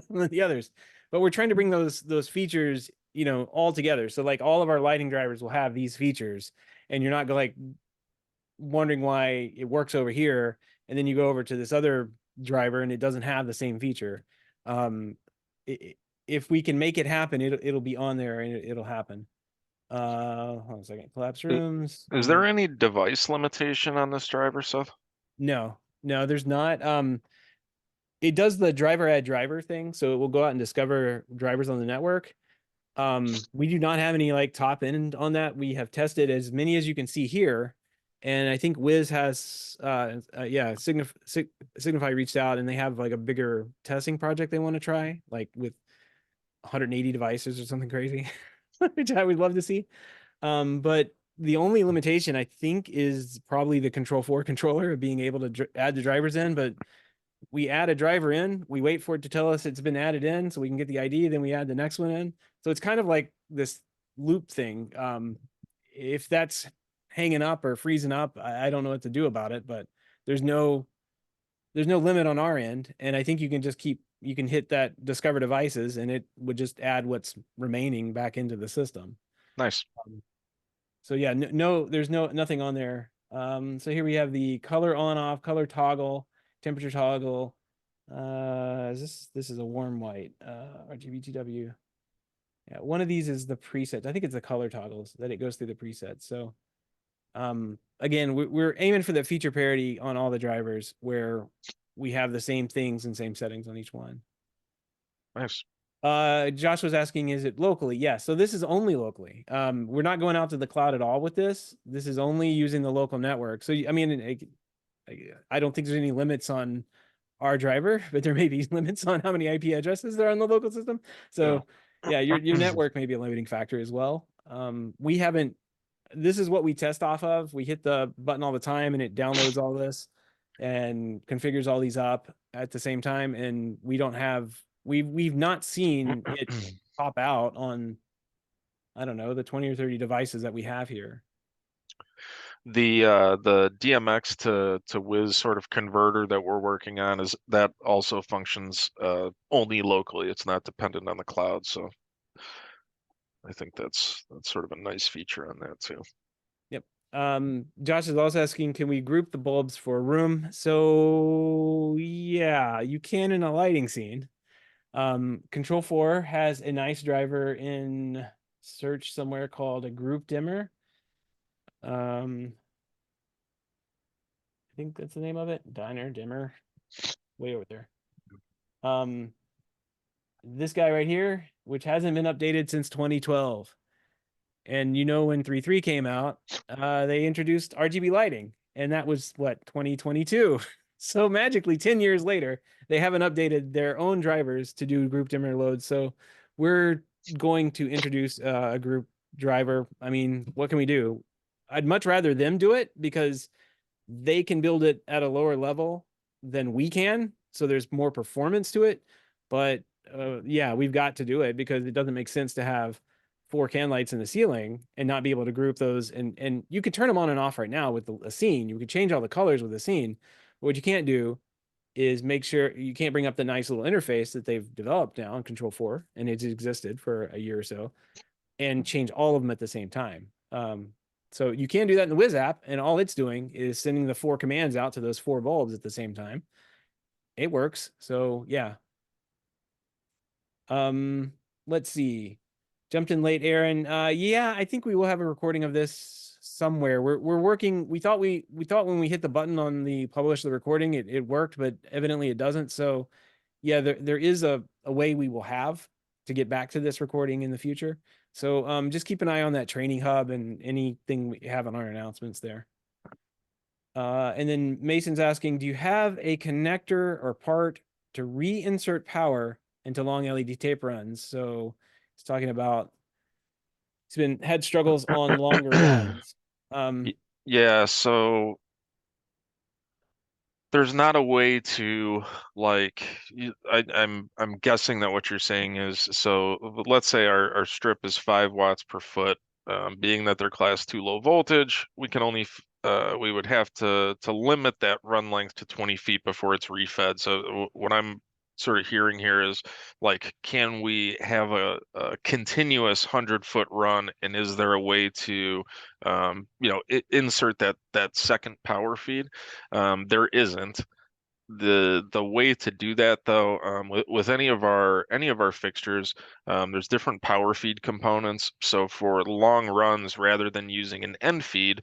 with the others. But we're trying to bring those features, all together. So like all of our lighting drivers will have these features, and you're not like wondering why it works over here, and then you go over to this other driver and it doesn't have the same feature. If we can make it happen, it'll be on there and it'll happen. Hold on a second. Collapse rooms. Is there any device limitation on this driver, Seth? No, there's not. It does the driver add driver thing, so it will go out and discover drivers on the network. We do not have any like top end on that. We have tested as many as you can see here, and I think WiZ has Signify reached out, and they have like a bigger testing project they want to try, like with 180 devices or something crazy, which I would love to see. But the only limitation, I think, is probably the Control 4 controller of being able to add the drivers in. But we add a driver in, we wait for it to tell us it's been added in so we can get the ID, then we add the next one in. So it's kind of like this loop thing. If that's hanging up or freezing up, I don't know what to do about it, but there's no limit on our end. And I think you can hit that discover devices and it would just add what's remaining back into the system. Nice. So yeah, there's nothing on there. So here we have the color on off, color toggle, temperature toggle. This is a warm white, RGB-TW. Yeah, one of these is the preset. I think it's the color toggles that it goes through the presets. So again, we're aiming for the feature parity on all the drivers where we have the same things and same settings on each one. Nice. Josh was asking, is it locally? Yeah, so this is only locally. We're not going out to the cloud at all with this. This is only using the local network. So I mean, I don't think there's any limits on our driver, but there may be limits on how many IP addresses there are on the local system. So yeah, your network may be a limiting factor as well. We haven't. This is what we test off of. We hit the button all the time and it downloads all this and configures all these up at the same time. And we don't have, we've not seen it pop out on, I don't know, the 20 or 30 devices that we have here. The DMX to WiZ sort of converter that we're working on is that also functions only locally. It's not dependent on the cloud. So I think that's sort of a nice feature on that too. Yep. Josh is also asking, can we group the bulbs for a room? So yeah, you can in a lighting scene. Control 4 has a nice driver in search somewhere called a group dimmer. I think that's the name of it. Diner dimmer, way over there. This guy right here, which hasn't been updated since 2012. And when 3.3 came out, they introduced RGB lighting, and that was what, 2022. So magically, 10 years later, they haven't updated their own drivers to do group dimmer loads. So we're going to introduce a group driver. I mean, what can we do? I'd much rather them do it because they can build it at a lower level than we can. So there's more performance to it. But yeah, we've got to do it because it doesn't make sense to have 4 can lights in the ceiling and not be able to group those. And you could turn them on and off right now with a scene. You could change all the colors with a scene. But what you can't do is make sure you can't bring up the nice little interface that they've developed now in Control 4, and it's existed for a year or so, and change all of them at the same time. So you can do that in the WiZ app, and all it's doing is sending the 4 commands out to those 4 bulbs at the same time. It works. So yeah. Let's see. Jumped in late, Aaron. Yeah, I think we will have a recording of this somewhere. We're working. We thought when we hit the button on the publish the recording, it worked, but evidently it doesn't. So yeah, there is a way we will have to get back to this recording in the future. So just keep an eye on that training hub and anything we have on our announcements there. And then Mason's asking, do you have a connector or part to reinsert power into long LED tape runs? So he's talking about he's had struggles on longer runs. Yeah, so there's not a way to like I'm guessing that what you're saying is, so let's say our strip is 5 watts per foot. Being that they're class 2 low voltage, we can only we would have to limit that run length to 20 feet before it's refed. So what I'm sort of hearing here is like, can we have a continuous 100-foot run, and is there a way to insert that second power feed? There isn't. The way to do that though, with any of our fixtures, there's different power feed components. So for long runs, rather than using an end feed,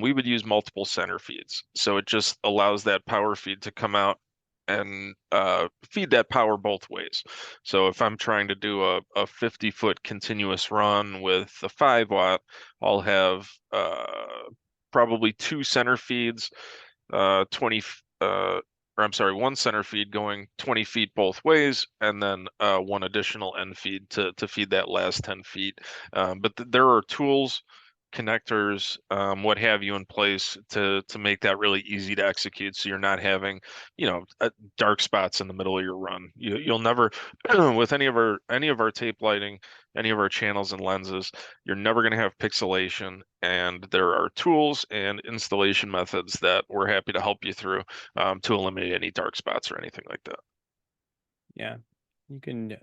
we would use multiple center feeds. So it just allows that power feed to come out and feed that power both ways. So if I'm trying to do a 50-foot continuous run with a 5 watt, I'll have probably 2 center feeds, 20 or I'm sorry, 1 center feed going 20 feet both ways, and then 1 additional end feed to feed that last 10 feet. But there are tools, connectors, what have you in place to make that really easy to execute, so you're not having, dark spots in the middle of your run. You'll never, with any of our tape lighting, any of our channels and lenses, you're never going to have pixelation, and there are tools and installation methods that we're happy to help you through to eliminate any dark spots or anything like that. Yeah, you can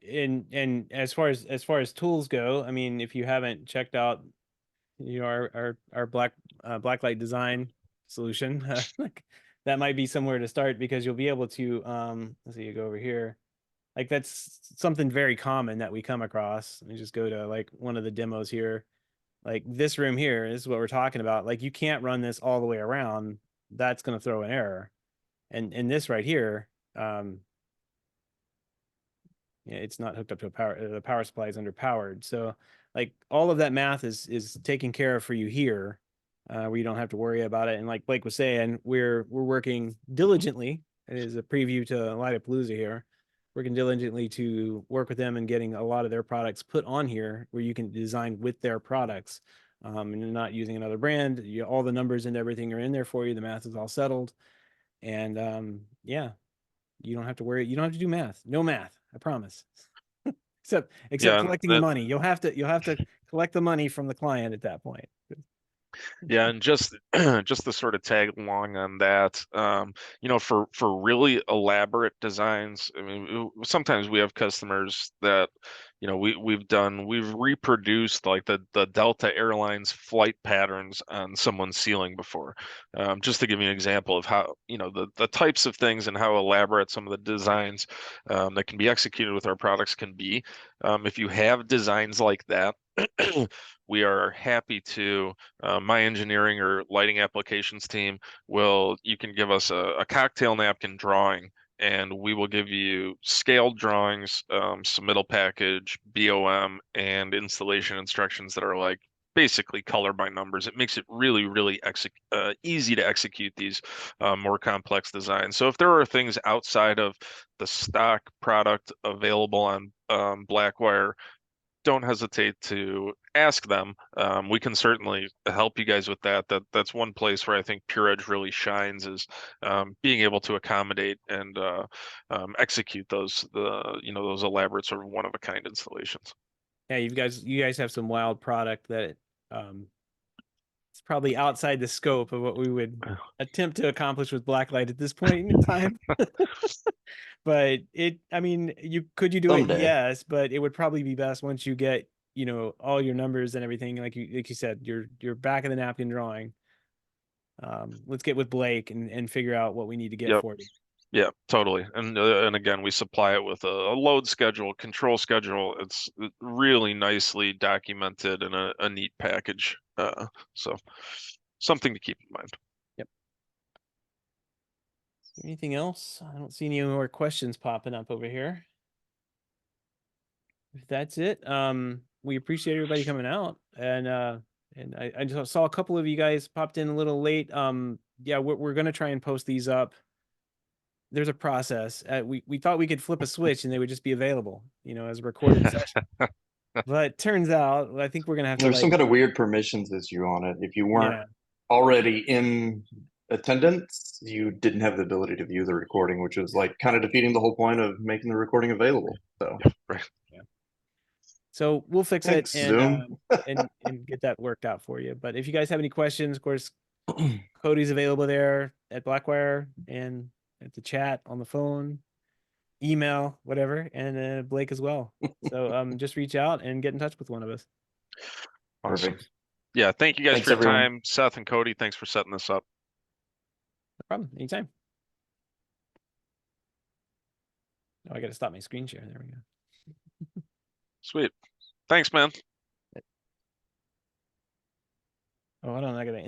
and as far as tools go, I mean, if you haven't checked out our blacklight design solution, that might be somewhere to start, because you'll be able to let's see, you go over here, like that's something very common that we come across. Let me just go to like one of the demos here. Like this room here is what we're talking about. Like you can't run this all the way around. That's going to throw an error. And this right here, yeah, it's not hooked up to a power. The power supply is underpowered. So like all of that math is taken care of for you here, where you don't have to worry about it. And like Blake was saying, we're working diligently. It is a preview to Lightapalooza here. Working diligently to work with them and getting a lot of their products put on here where you can design with their products, and not using another brand. All the numbers and everything are in there for you. The math is all settled. And yeah, you don't have to worry. You don't have to do math. No math, I promise. except Yeah, collecting the money. You'll have to collect the money from the client at that point. yeah, and just just to sort of tag along on that, for really elaborate designs, I mean, sometimes we have customers that, we've reproduced like the Delta Airlines flight patterns on someone's ceiling before. Just to give you an example of how, the types of things and how elaborate some of the designs that can be executed with our products can be. If you have designs like that, we are happy to, my engineering or lighting applications team you can give us a cocktail napkin drawing, and we will give you scaled drawings, submittal package, BOM, and installation instructions that are like basically color by numbers. It makes it really, really easy to execute these more complex designs. So if there are things outside of the stock product available on Blackwire, don't hesitate to ask them. We can certainly help you guys with that. That's one place where I think PureEdge really shines, is being able to accommodate and execute those those elaborate sort of one of a kind installations. Yeah, you guys have some wild product that it's probably outside the scope of what we would attempt to accomplish with Blacklight at this point in time. But I mean, you do Someday. it? Yes, but it would probably be best once you get, all your numbers and everything, like you said, your back of the napkin drawing. Let's get with Blake and figure out what we need to get Yep. for you. Yeah, totally. And again, we supply it with a load schedule, control schedule. It's really nicely documented in a neat package. So something to keep in mind. Yep. Anything else? I don't see any more questions popping up over here. If that's it, we appreciate everybody coming out, and I just saw a couple of you guys popped in a little late. Yeah, we're gonna try and post these up. There's a process. We thought we could flip a switch and they would just be available, as a recorded session. But turns out, I think we're gonna have to. There's some kind of weird permissions issue on it. If you weren't Yeah. already in attendance, you didn't have the ability to view the recording, which was like kind of defeating the whole point of making the recording available. So, Right. Yeah. So we'll fix Thanks, it Zoom. and get that worked out for you. But if you guys have any questions, of course, Cody's available there at Blackwire and at the chat, on the phone, email, whatever, and Blake as well. So just reach out and get in touch with one of us. Awesome. Perfect. Yeah, thank you guys Thanks, for your everyone. time. Seth and Cody, thanks for setting this up. No problem. Anytime. Oh, I got to stop my screen share. There we go. Sweet. Thanks, man. Oh, hold on. I got to